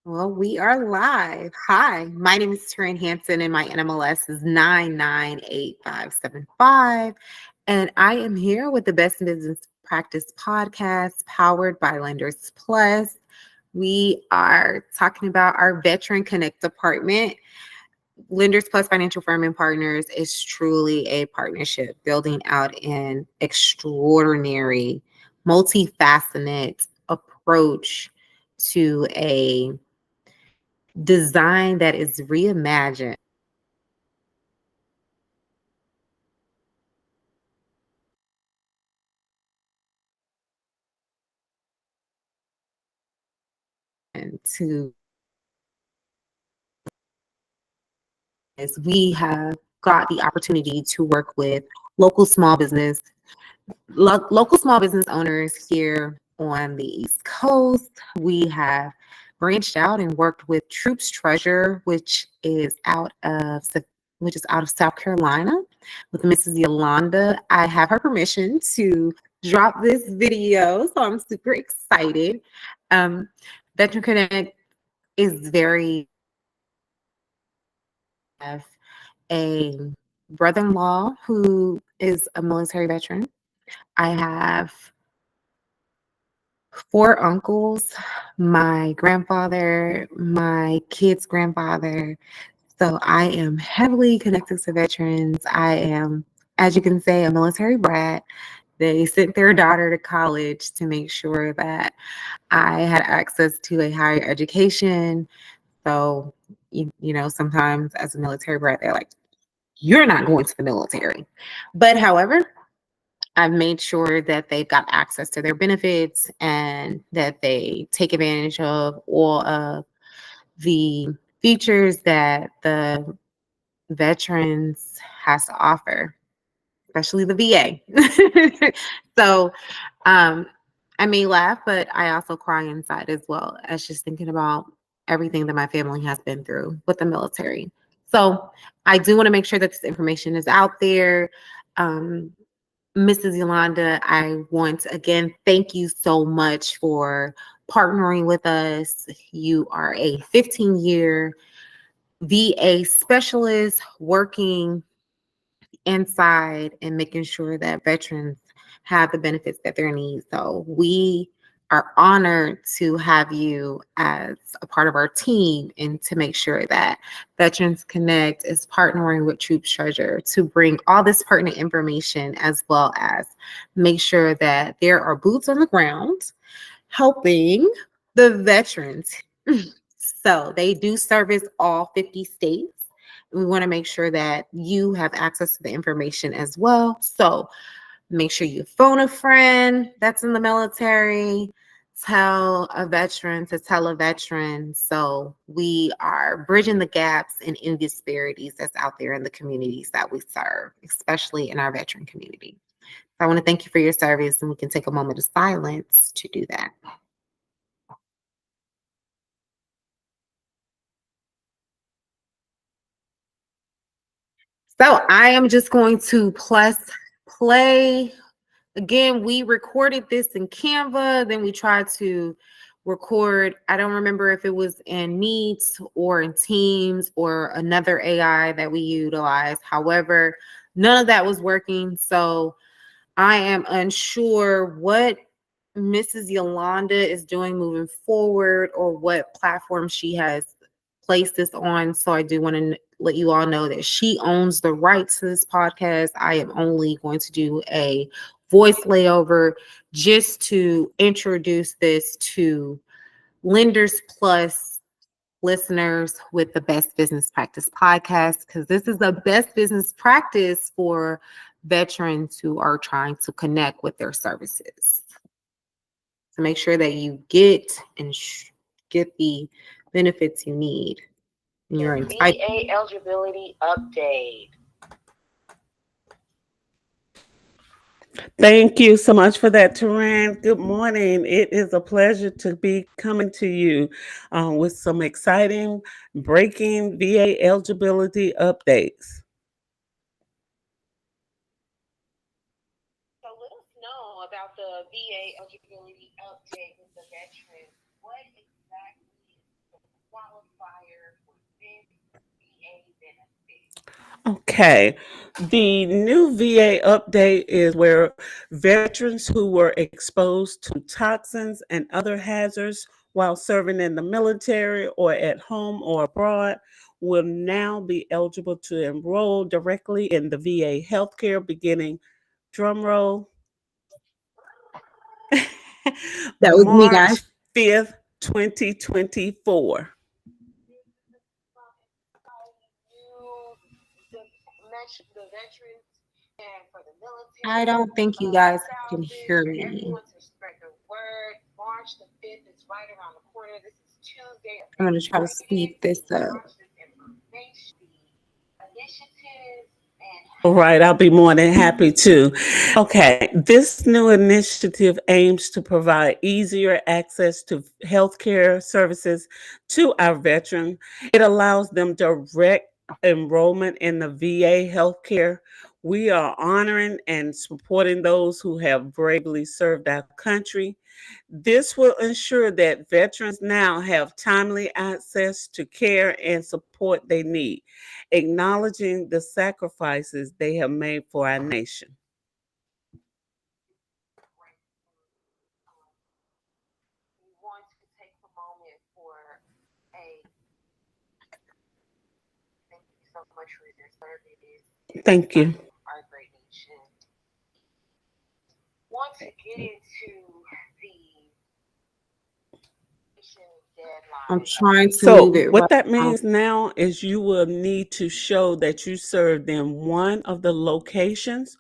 Well, we are live. Hi, my name is Taryn Hanson, and my NMLS is 998,575. And I am here with the Best Business Practice podcast powered by Lenders Plus. We are talking about our Veteran Connect department. Lenders Plus Financial Firm and Partners is truly a partnership building out an extraordinary, multifaceted approach to a design that is reimagined to as we have got the opportunity to work with local small business local small business owners here on the East Coast. We have branched out and worked with Troops Treasure, which is out of South Carolina, with Mrs. Yolanda. I have her permission to drop this video, so I'm super excited. Um, Veteran Connect is very have a brother-in-law who is a military veteran. I have four uncles, my grandfather, my kid's grandfather. So I am heavily connected to veterans. I am, as you can say, a military brat. They sent their daughter to college to make sure that I had access to a higher education. So, sometimes as a military brat, they're like, you're not going to the military. But however, I've made sure that they've got access to their benefits and that they take advantage of all of the features that the veterans has to offer, especially the VA. So um, I may laugh, but I also cry inside as well as just thinking about everything that my family has been through with the military. So I do want to make sure that this information is out there. Um, Mrs. Yolanda, I want to again thank you so much for partnering with us. You are a 15-year VA specialist working inside and making sure that veterans have the benefits that they need. So we are honored to have you as a part of our team and to make sure that Veterans Connect is partnering with Troops Treasure to bring all this pertinent information as well as make sure that there are boots on the ground helping the veterans. So they do service all 50 states. We want to make sure that you have access to the information as well. So make sure you phone a friend that's in the military, tell a veteran to tell a veteran. So we are bridging the gaps and in disparities that's out there in the communities that we serve, especially in our veteran community. So I want to thank you for your service, and we can take a moment of silence to do that. So I am just going to plus play. Again, we recorded this in Canva, then we tried to record. I don't remember if it was in Meets or in Teams or another AI that we utilized. However, none of that was working. So I am unsure what Mrs. Yolanda is doing moving forward or what platform she has placed this on. So I do want to let you all know that she owns the rights to this podcast. I am only going to do a voice layover just to introduce this to Lenders Plus listeners with the Best Business Practice podcast, because this is the best business practice for veterans who are trying to connect with their services to make sure that you get and get the benefits you need. And you're entitled. VA eligibility update. Thank you so much for that, Taran. Good morning. It is a pleasure to be coming to you with some exciting breaking VA eligibility updates. So let us know about the VA eligibility update with the veterans. What exactly? qualifier for this VA benefit? Okay. The new VA update is where veterans who were exposed to toxins and other hazards while serving in the military or at home or abroad will now be eligible to enroll directly in the VA healthcare beginning, drum roll, That was me, guys. March 5th, 2024. The veterans and for the I military, don't think you guys can spouses, hear for me. everyone to spread the word. March the 5th is right around the corner. This is Tuesday of I'm going next to try to speed weekend. this up. Launch this information, the initiatives, and All right, I'll be more than happy to. Okay, this new initiative aims to provide easier access to healthcare services to our veterans. It allows them direct enrollment in the VA healthcare. We are honoring and supporting those who have bravely served our country. This will ensure that veterans now have timely access to care and support they need, acknowledging the sacrifices they have made for our nation. we want to take a moment for a thank you so much for your service Thank you. our great nation. Want to get into the I'm deadline of trying to So, move it right what that now. means now is you will need to show that you served in one of the locations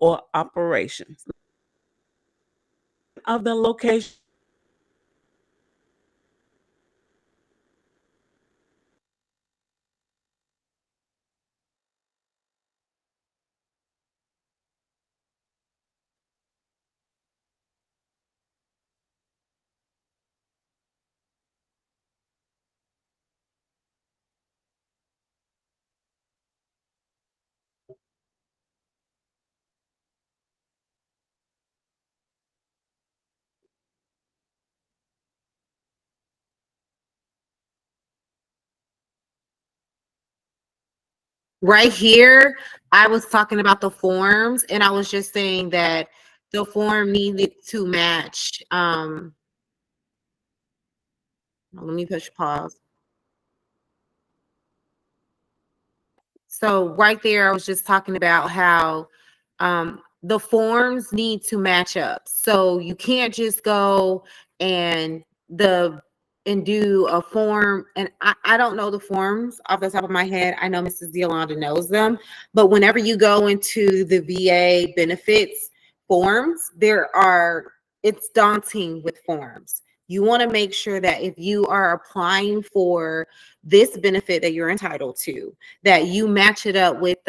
or operations of the location Right here, I was talking about the forms, and I was just saying that the form needed to match. Let me push pause. So right there, I was just talking about how the forms need to match up. So you can't just go and the and do a form. And I don't know the forms off the top of my head. I know Mrs. Yolanda knows them. But whenever you go into the VA benefits forms, it's daunting with forms. You want to make sure that if you are applying for this benefit that you're entitled to, that you match it up with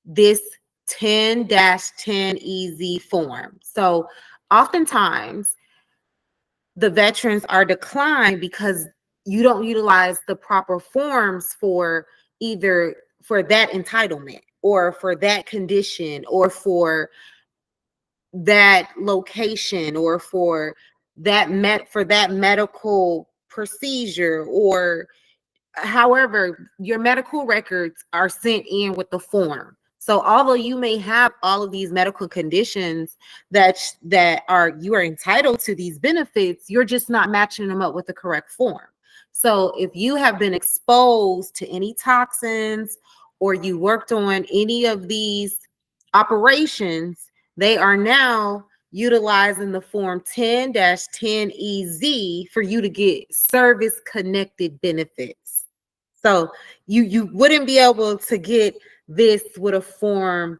this 10-10 easy form. So oftentimes the veterans are declined because you don't utilize the proper forms for either for that entitlement or for that condition or for that location or for that medical procedure, or however, your medical records are sent in with the form. So although you may have all of these medical conditions that are you are entitled to these benefits, you're just not matching them up with the correct form. So if you have been exposed to any toxins or you worked on any of these operations, they are now utilizing the form 10-10EZ for you to get service connected benefits. So you wouldn't be able to get this with a form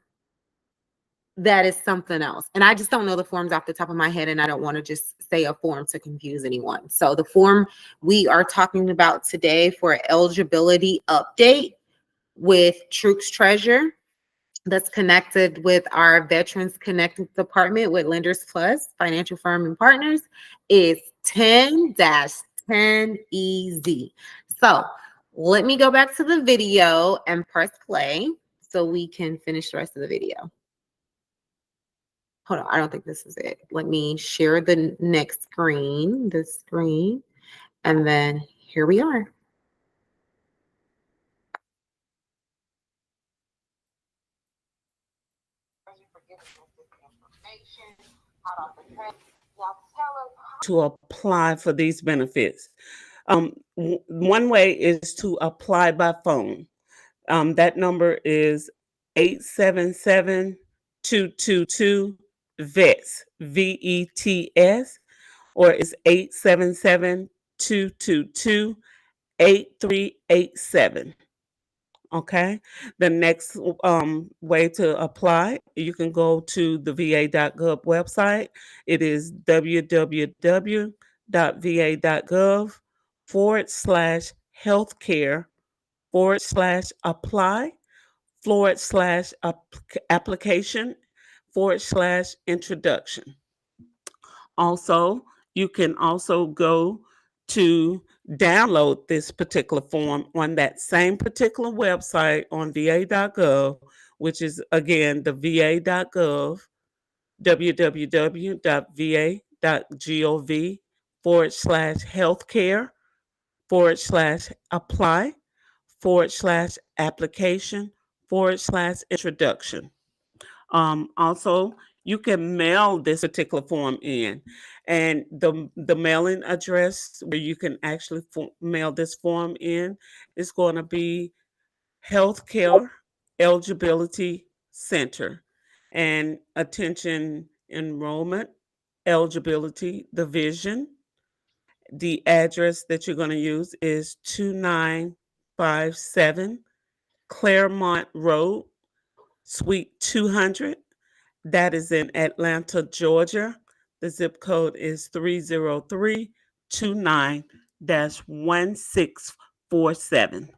that is something else. And I just don't know the forms off the top of my head, and I don't want to just say a form to confuse anyone. So the form we are talking about today for eligibility update with Troops Treasure, that's connected with our Veterans Connected Department with Lenders Plus, Financial Firm and Partners, is 10-10EZ. So let me go back to the video and press play so we can finish the rest of the video. Hold on, I don't think this is it. Let me share the next screen, this screen, and then here we are. To apply for these benefits. One way is to apply by phone. That number is 877-222-VETS, VETS, or it's 877-222-8387. Okay. The next way to apply, you can go to the va.gov website. It is www.va.gov/healthcare/apply/application/introduction. Also, you can also go to download this particular form on that same particular website on va.gov, which is again the va.gov, www.va.gov/healthcare/apply/application/introduction. Also, you can mail this particular form in, and the mailing address where you can actually mail this form in is going to be Healthcare Eligibility Center, and attention enrollment eligibility division. The address that you're going to use is 2957 Claremont Road, Suite 200. That is in Atlanta, Georgia. The zip code is 30329-1647.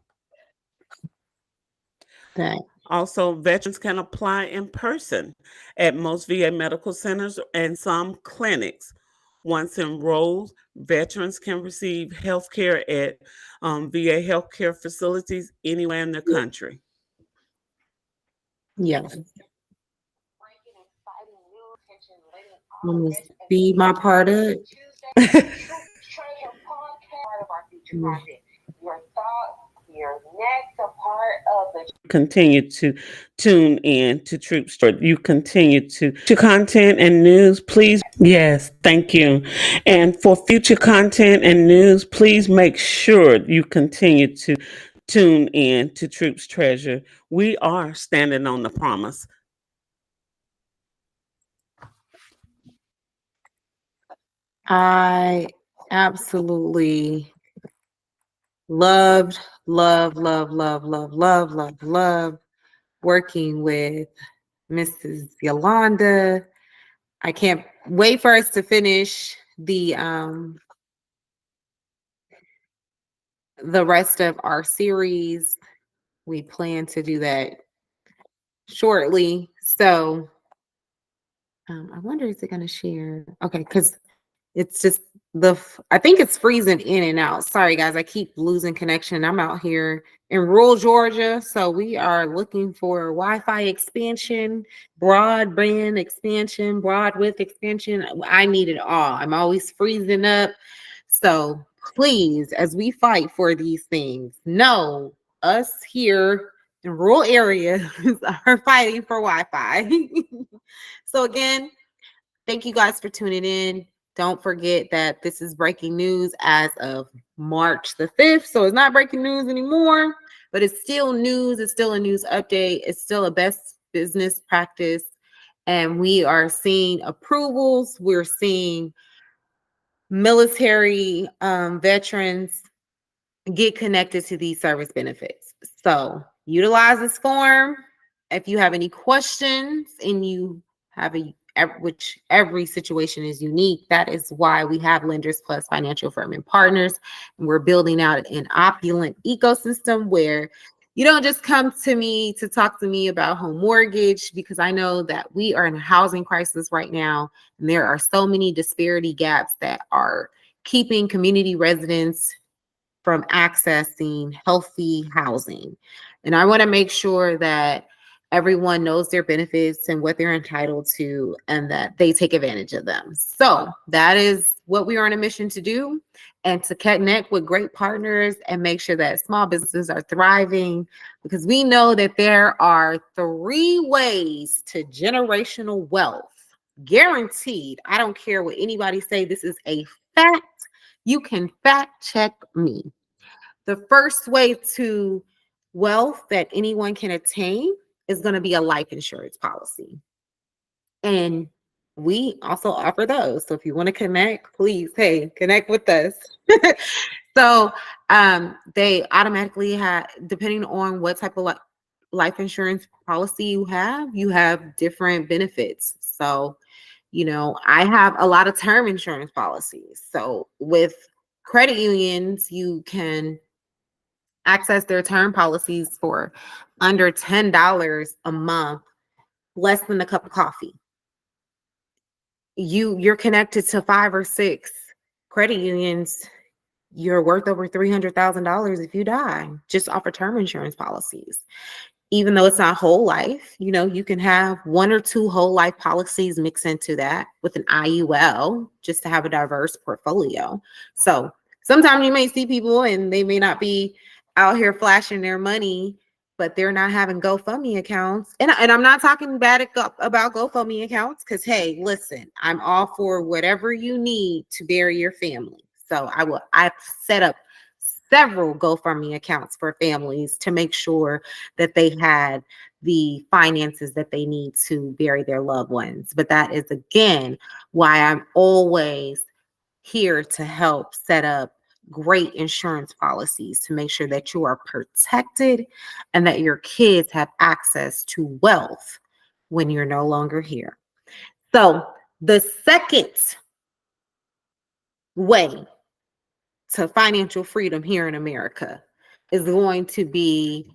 That Also, veterans can apply in person at most VA medical centers and some clinics. Once enrolled, veterans can receive health care at VA healthcare facilities anywhere in the country. yes. I'm gonna speed my part up. Your thoughts, your next a part of the Continue to tune in to Troops. You continue to content and news, please. Yes, thank you. And for future content and news, please make sure you continue to tune in to Troops Treasure. We are standing on the promise. I absolutely loved, love working with Mrs. Yolanda. I can't wait for us to finish the rest of our series. We plan to do that shortly. So I wonder, is it going to share? Okay, because it's just I think it's freezing in and out. Sorry, guys, I keep losing connection. I'm out here in rural Georgia, so we are looking for Wi-Fi expansion, broadband expansion, broadwidth expansion. I need it all. I'm always freezing up. So please, as we fight for these things, know us here in rural areas are fighting for Wi-Fi. So again, thank you guys for tuning in. Don't forget that this is breaking news as of March the 5th. So it's not breaking news anymore, but it's still news. It's still a news update. It's still a best business practice. And we are seeing approvals. We're seeing military veterans get connected to these service benefits. So utilize this form. If you have any questions and you which every situation is unique. That is why we have Lenders Plus Financial Firm and Partners. And we're building out an opulent ecosystem where you don't just come to me to talk to me about home mortgage, because I know that we are in a housing crisis right now. And there are so many disparity gaps that are keeping community residents from accessing healthy housing. And I want to make sure that everyone knows their benefits and what they're entitled to, and that they take advantage of them. So that is what we are on a mission to do, and to connect with great partners and make sure that small businesses are thriving, because we know that there are 3 ways to generational wealth. Guaranteed. I don't care what anybody say. This is a fact. You can fact check me. The first way to wealth that anyone can attain is going to be a life insurance policy. And we also offer those. So if you want to connect, please, hey, connect with us. So they automatically have, depending on what type of life insurance policy you have different benefits. So, I have a lot of term insurance policies. So with credit unions, you can access their term policies for under $10 a month, less than a cup of coffee. You're connected to 5 or 6 credit unions. You're worth over $300,000 if you die, just off of term insurance policies. Even though it's not whole life, you can have 1 or 2 whole life policies mixed into that with an IUL, just to have a diverse portfolio. So sometimes you may see people and they may not be out here flashing their money, but they're not having GoFundMe accounts. And I'm not talking bad about GoFundMe accounts, because, hey, listen, I'm all for whatever you need to bury your family. So I've set up several GoFundMe accounts for families to make sure that they had the finances that they need to bury their loved ones. But that is, again, why I'm always here to help set up great insurance policies to make sure that you are protected and that your kids have access to wealth when you're no longer here. So the second way to financial freedom here in America is going to be